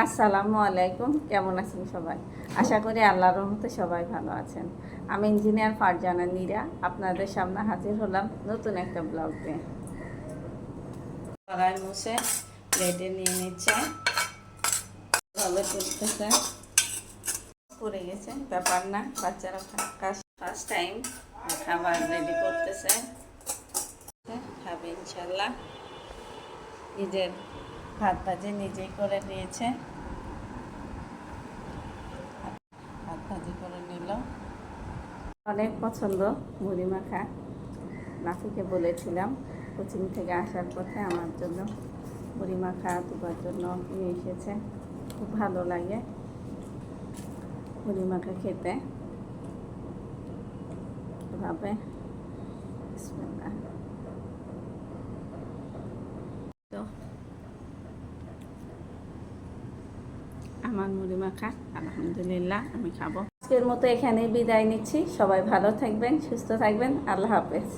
আসসালামু আলাইকুম, কেমন আছেন সবাই? আশা করি আল্লাহর রহমতে সবাই ভালো আছেন। আমি ইঞ্জিনিয়ার ফারজানা নীরা আপনাদের সামনে হাজির হলাম নতুন একটা ব্লগ নিয়ে। কড়াই মুছে প্লেটে নিয়ে নিচ্ছে, ভালো করতেছে, পড়ে গেছে, ব্যাপার না। বাচ্চারা ফার্স্ট টাইম খাবার রেডি করতেছে, খাবে ইনশাল্লাহ। নিজের ভাত ভাজি নিজেই করে নিয়েছে, ভাত ভাজি করে নিল। অনেক পছন্দ মুড়ি মাখা। নাফিকে বলেছিলাম কোচিং থেকে আসার পথে আমার জন্য মুড়ি মাখা তোমার জন্য নিয়ে এসেছে। খুব ভালো লাগে মুড়ি মাখা খেতে। এভাবে তো আমার মুড়ি মাখা আলহামদুলিল্লাহ আমি খাবো। আজকের মতো এখানেই বিদায় নিচ্ছি। সবাই ভালো থাকবেন, সুস্থ থাকবেন। আল্লাহ হাফেজ।